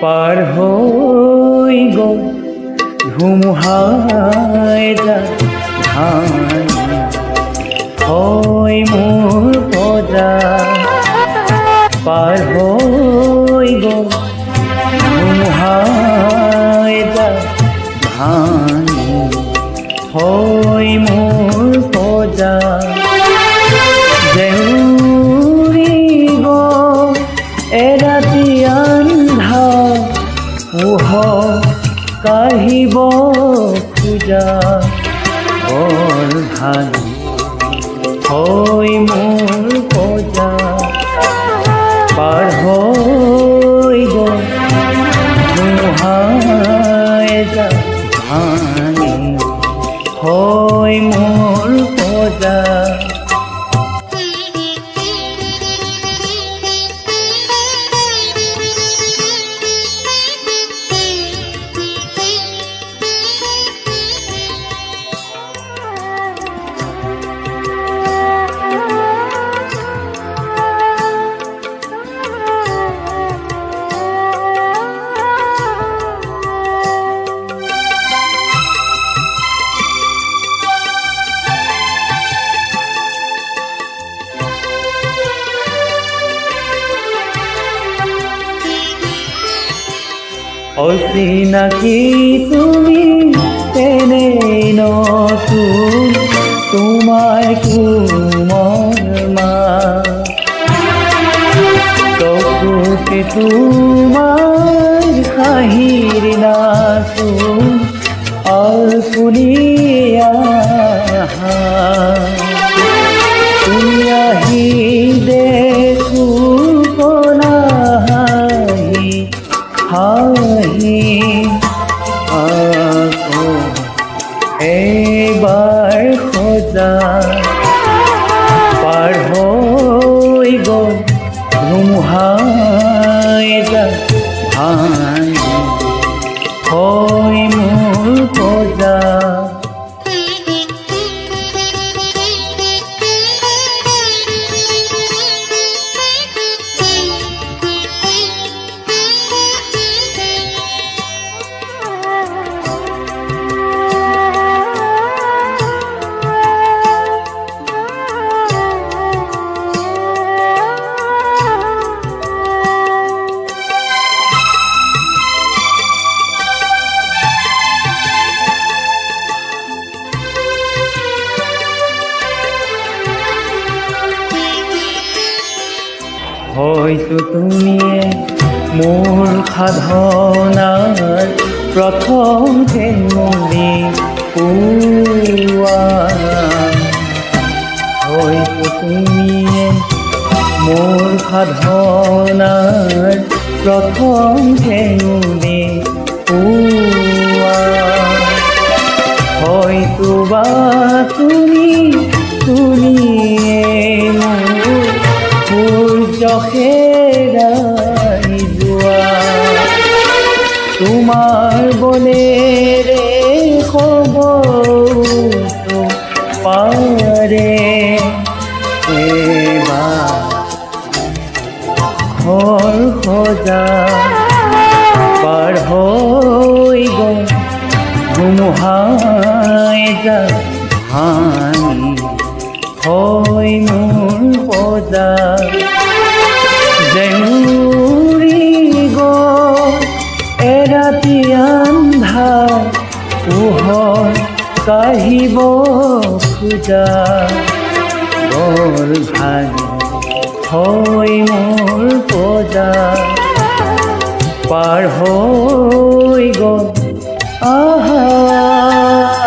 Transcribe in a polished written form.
পাৰ হৈ গ'ল ধুমুহাই ধান হয় মোৰ পজা পাৰ হৈ গ'ল ধুমুহাই ধান হয় মোৰ পজা জেউৰিব এৰাতি আন্ধাৰ পোহৰ কাঢ়িব খোজা বৰ ধান হয় মোৰ পজা পাৰ হৈ গ'ল ধুমুহাই ধান হয় মোৰ পজা অচিনাকি তুমি তেনেই নতুন তোমাৰ কোমল মা চকুতে তোমাৰ হাঁহিৰ নাচোন অল্পনীয়া তুমি আহি দেখো কলা হাঁহি আকৌ এইবাৰ সজা পাৰ হৈ গ'ল ধুমুহাই ধান হয় মোৰ পজা হয়তো তুমিয়ে মোৰ সাধনাৰ প্ৰথম হেঙুলি পোৱা হয়তো তুমিয়ে মোৰ সাধনাৰ প্ৰথম হেঙুলি পোৱা হয়তো বা তুমিয়ে হেৰাই যোৱা তোমাৰ বলেৰে হ'বতো পাৰে এবাৰ ঘৰ সজা পাৰ হৈ গ'ল ধুমুহাই ধান হয় মোৰ পজা জেউৰি গ'ল এৰাতি আন্ধাৰ পোহৰ কাঢ়িব খোজা বৰ ধান হয় মোৰ পজা পাৰ হৈ গ'ল আহা